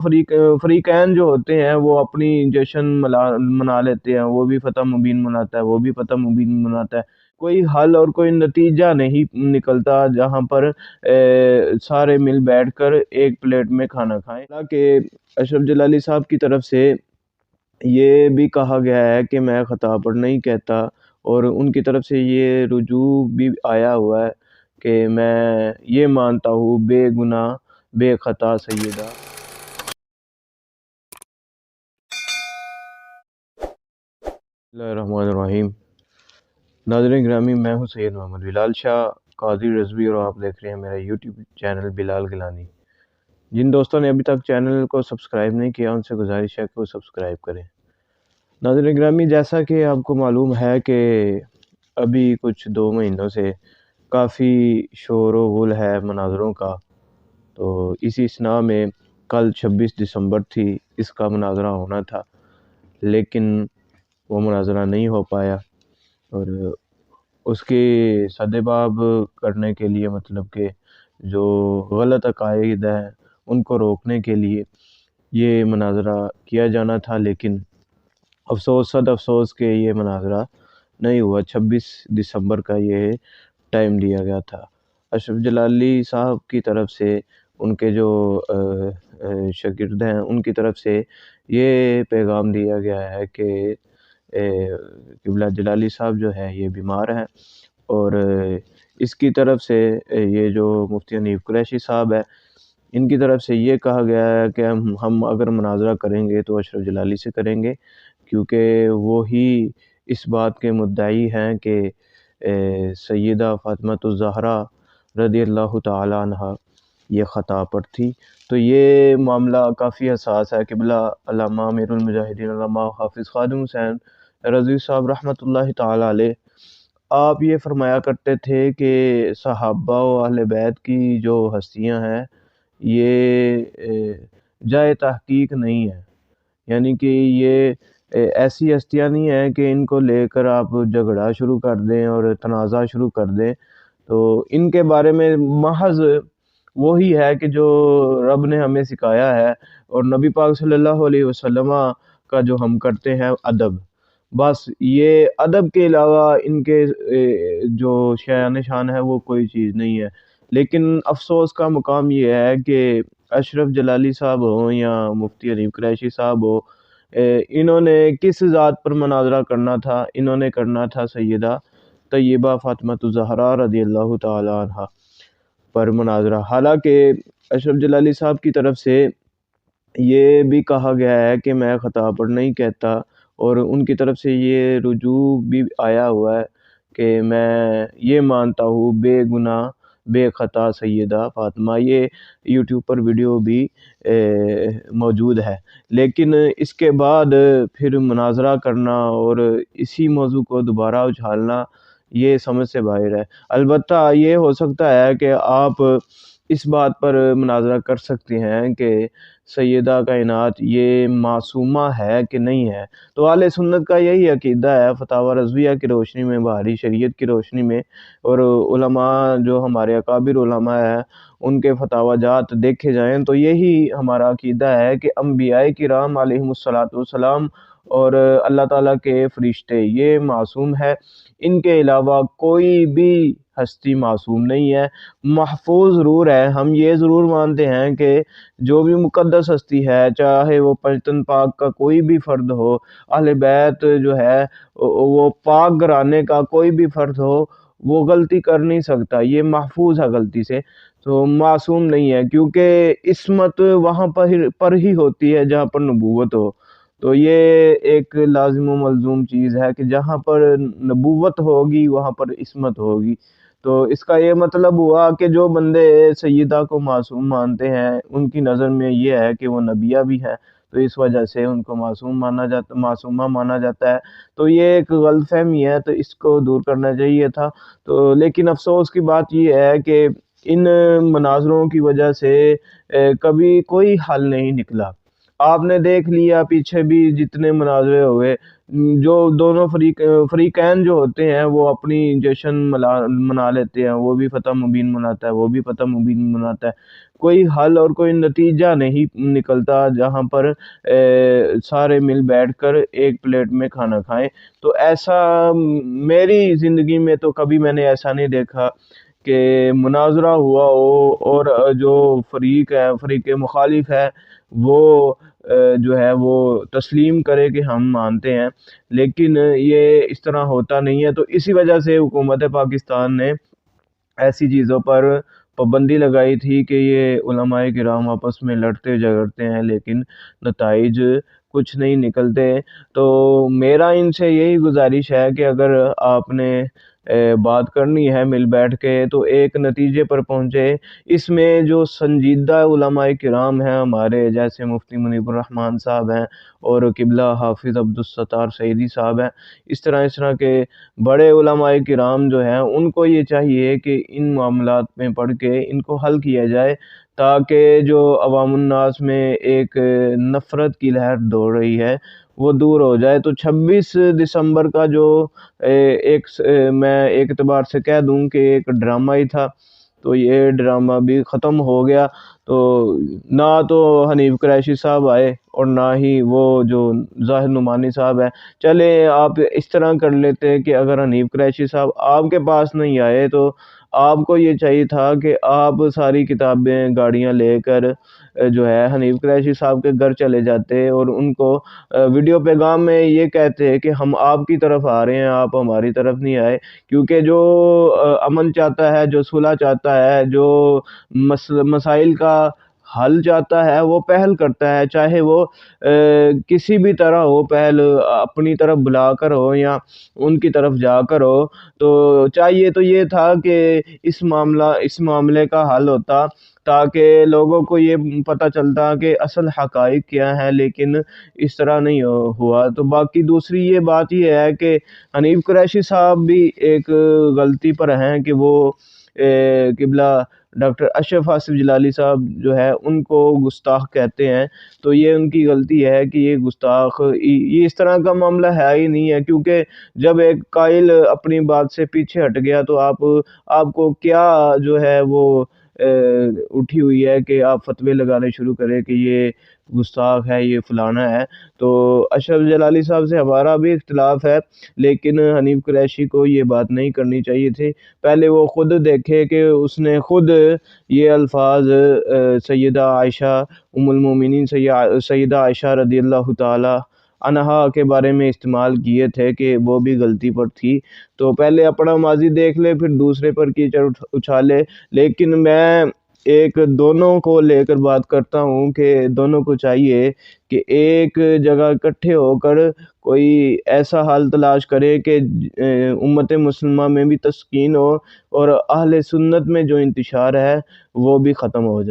فریقین جو ہوتے ہیں وہ اپنی جشن منا لیتے ہیں، وہ بھی فتح مبین مناتا ہے، وہ بھی فتح مبین مناتا ہے، کوئی حل اور کوئی نتیجہ نہیں نکلتا جہاں پر سارے مل بیٹھ کر ایک پلیٹ میں کھانا کھائیں۔ حالانکہ اشرف جلالی صاحب کی طرف سے یہ بھی کہا گیا ہے کہ میں خطا پر نہیں کہتا، اور ان کی طرف سے یہ رجوع بھی آیا ہوا ہے کہ میں یہ مانتا ہوں بے گناہ بے خطا سیدہ۔ بسم اللہ الرحمن الرحیم۔ ناظرین گرامی، میں ہوں سید محمد بلال شاہ قاضی رضوی، اور آپ دیکھ رہے ہیں میرا یوٹیوب چینل بلال گیلانی۔ جن دوستوں نے ابھی تک چینل کو سبسکرائب نہیں کیا ان سے گزارش ہے کہ وہ سبسکرائب کریں۔ ناظرین گرامی، جیسا کہ آپ کو معلوم ہے کہ ابھی کچھ 2 مہینوں سے کافی شور و غل ہے مناظروں کا، تو اسی اثناء میں کل 26 دسمبر تھی، اس کا مناظرہ ہونا تھا، لیکن وہ مناظرہ نہیں ہو پایا، اور اس کی سدباب کرنے کے لیے، مطلب کہ جو غلط عقائد ہیں ان کو روکنے کے لیے یہ مناظرہ کیا جانا تھا، لیکن صد افسوس کہ یہ مناظرہ نہیں ہوا۔ 26 دسمبر کا یہ ٹائم دیا گیا تھا۔ اشرف جلالی صاحب کی طرف سے، ان کے جو شاگرد ہیں ان کی طرف سے یہ پیغام دیا گیا ہے کہ قبلہ جلالی صاحب جو ہے یہ بیمار ہیں، اور اس کی طرف سے یہ جو مفتی حنیف قریشی صاحب ہے ان کی طرف سے یہ کہا گیا ہے کہ ہم اگر مناظرہ کریں گے تو اشرف جلالی سے کریں گے، کیونکہ وہی اس بات کے مدعی ہیں کہ سیدہ فاطمہ الزہرا رضی اللہ تعالی عنہ یہ خطا پر تھی۔ تو یہ معاملہ کافی حساس ہے۔ قبلہ علامہ امیر المجاہدین علامہ حافظ خادم حسین رضوی صاحب رحمۃ اللہ تعالی علیہ، آپ یہ فرمایا کرتے تھے کہ صحابہ و اہل بیت کی جو ہستیاں ہیں یہ جائے تحقیق نہیں ہے، یعنی کہ یہ ایسی ہستیاں نہیں ہیں کہ ان کو لے کر آپ جھگڑا شروع کر دیں اور تنازع شروع کر دیں۔ تو ان کے بارے میں محض وہی ہے کہ جو رب نے ہمیں سکھایا ہے، اور نبی پاک صلی اللہ علیہ وسلم کا جو ہم کرتے ہیں ادب، بس یہ ادب کے علاوہ ان کے جو شایان شان ہے وہ کوئی چیز نہیں ہے۔ لیکن افسوس کا مقام یہ ہے کہ اشرف جلالی صاحب ہوں یا مفتی حنیف قریشی صاحب ہو، انہوں نے کس ذات پر مناظرہ کرنا تھا؟ انہوں نے کرنا تھا سیدہ طیبہ فاطمہ الزہرا رضی اللہ تعالی عنہ پر مناظرہ۔ حالانکہ اشرف جلالی صاحب کی طرف سے یہ بھی کہا گیا ہے کہ میں خطا پر نہیں کہتا، اور ان کی طرف سے یہ رجوع بھی آیا ہوا ہے کہ میں یہ مانتا ہوں بے گناہ بے خطا سیدہ فاطمہ۔ یہ یوٹیوب پر ویڈیو بھی موجود ہے، لیکن اس کے بعد پھر مناظرہ کرنا اور اسی موضوع کو دوبارہ اچھالنا یہ سمجھ سے باہر ہے۔ البتہ یہ ہو سکتا ہے کہ آپ اس بات پر مناظرہ کر سکتے ہیں کہ سیدہ کائنات یہ معصومہ ہے کہ نہیں ہے۔ تو اہل سنت کا یہی عقیدہ ہے، فتاوی رضویہ کی روشنی میں، بہاری شریعت کی روشنی میں، اور علماء جو ہمارے اکابر علماء ہیں ان کے فتاوی جات دیکھے جائیں تو یہی ہمارا عقیدہ ہے کہ انبیاء کرام علیہم الصلاۃ والسلام اور اللہ تعالیٰ کے فرشتے یہ معصوم ہے، ان کے علاوہ کوئی بھی ہستی معصوم نہیں ہے، محفوظ ضرور ہے۔ ہم یہ ضرور مانتے ہیں کہ جو بھی مقدس ہستی ہے، چاہے وہ پنجتن پاک کا کوئی بھی فرد ہو، اہل بیت جو ہے وہ پاک گھرانے کا کوئی بھی فرد ہو، وہ غلطی کر نہیں سکتا، یہ محفوظ ہے غلطی سے، تو معصوم نہیں ہے، کیونکہ عصمت وہاں پر ہی ہوتی ہے جہاں پر نبوت ہو۔ تو یہ ایک لازم و ملزوم چیز ہے کہ جہاں پر نبوت ہوگی وہاں پر عصمت ہوگی۔ تو اس کا یہ مطلب ہوا کہ جو بندے سیدہ کو معصوم مانتے ہیں ان کی نظر میں یہ ہے کہ وہ نبیہ بھی ہیں، تو اس وجہ سے ان کو معصومہ مانا جاتا ہے۔ تو یہ ایک غلط فہمی ہے، تو اس کو دور کرنا چاہیے تھا۔ تو لیکن افسوس کی بات یہ ہے کہ ان مناظروں کی وجہ سے کبھی کوئی حل نہیں نکلا۔ آپ نے دیکھ لیا پیچھے بھی جتنے مناظرے ہوئے، جو دونوں فریقین جو ہوتے ہیں وہ اپنی جشن منا لیتے ہیں، وہ بھی فتح مبین مناتا ہے، وہ بھی فتح مبین مناتا ہے، کوئی حل اور کوئی نتیجہ نہیں نکلتا جہاں پر سارے مل بیٹھ کر ایک پلیٹ میں کھانا کھائیں۔ تو ایسا میری زندگی میں تو کبھی میں نے ایسا نہیں دیکھا کہ مناظرہ ہوا ہو اور جو فریق مخالف ہے وہ جو ہے وہ تسلیم کرے کہ ہم مانتے ہیں، لیکن یہ اس طرح ہوتا نہیں ہے۔ تو اسی وجہ سے حکومت پاکستان نے ایسی چیزوں پر پابندی لگائی تھی کہ یہ علماء کرام آپس میں لڑتے جھگڑتے ہیں لیکن نتائج کچھ نہیں نکلتے۔ تو میرا ان سے یہی گزارش ہے کہ اگر آپ نے بات کرنی ہے مل بیٹھ کے تو ایک نتیجے پر پہنچے۔ اس میں جو سنجیدہ علماء کرام ہیں ہمارے، جیسے مفتی منیب الرحمن صاحب ہیں اور قبلہ حافظ عبدالستار سعیدی صاحب ہیں، اس طرح کے بڑے علماء کرام جو ہیں ان کو یہ چاہیے کہ ان معاملات میں پڑھ کے ان کو حل کیا جائے، تاکہ جو عوام الناس میں ایک نفرت کی لہر دوڑ رہی ہے وہ دور ہو جائے۔ تو 26 دسمبر کا جو میں ایک اعتبار سے کہہ دوں کہ ایک ڈرامہ ہی تھا، تو یہ ڈرامہ بھی ختم ہو گیا۔ تو نہ تو حنیف قریشی صاحب آئے اور نہ ہی وہ جو ظاہر نعمانی صاحب ہے۔ چلے آپ اس طرح کر لیتے کہ اگر حنیف قریشی صاحب آپ کے پاس نہیں آئے تو آپ کو یہ چاہیے تھا کہ آپ ساری کتابیں گاڑیاں لے کر جو ہے حنیف قریشی صاحب کے گھر چلے جاتے اور ان کو ویڈیو پیغام میں یہ کہتے کہ ہم آپ کی طرف آ رہے ہیں، آپ ہماری طرف نہیں آئے۔ کیونکہ جو امن چاہتا ہے، جو صلح چاہتا ہے، جو مسائل کا حل چاہتا ہے، وہ پہل کرتا ہے، چاہے وہ کسی بھی طرح ہو، پہل اپنی طرف بلا کر ہو یا ان کی طرف جا کر ہو۔ تو چاہیے تو یہ تھا کہ اس معاملے کا حل ہوتا، تاکہ لوگوں کو یہ پتہ چلتا کہ اصل حقائق کیا ہیں، لیکن اس طرح نہیں ہوا۔ تو باقی دوسری یہ بات یہ ہے کہ حنیف قریشی صاحب بھی ایک غلطی پر ہیں کہ وہ قبلہ ڈاکٹر اشرف آصف جلالی صاحب جو ہے ان کو گستاخ کہتے ہیں۔ تو یہ ان کی غلطی ہے کہ یہ گستاخ، یہ اس طرح کا معاملہ ہے ہی نہیں ہے، کیونکہ جب ایک قائل اپنی بات سے پیچھے ہٹ گیا تو آپ کو کیا جو ہے وہ اٹھی ہوئی ہے کہ آپ فتوے لگانے شروع کریں کہ یہ گستاخ ہے، یہ فلانا ہے۔ تو اشرف جلالی صاحب سے ہمارا بھی اختلاف ہے، لیکن حنیف قریشی کو یہ بات نہیں کرنی چاہیے تھی۔ پہلے وہ خود دیکھے کہ اس نے خود یہ الفاظ سیدہ عائشہ ام المومنین سیدہ عائشہ رضی اللہ تعالی عنہا کے بارے میں استعمال کیے تھے کہ وہ بھی غلطی پر تھی۔ تو پہلے اپنا ماضی دیکھ لے، پھر دوسرے پر کیچڑ اچھالے۔ لیکن میں ایک دونوں کو لے کر بات کرتا ہوں کہ دونوں کو چاہیے کہ ایک جگہ اکٹھے ہو کر کوئی ایسا حال تلاش کرے کہ امت مسلمہ میں بھی تسکین ہو اور اہل سنت میں جو انتشار ہے وہ بھی ختم ہو جائے۔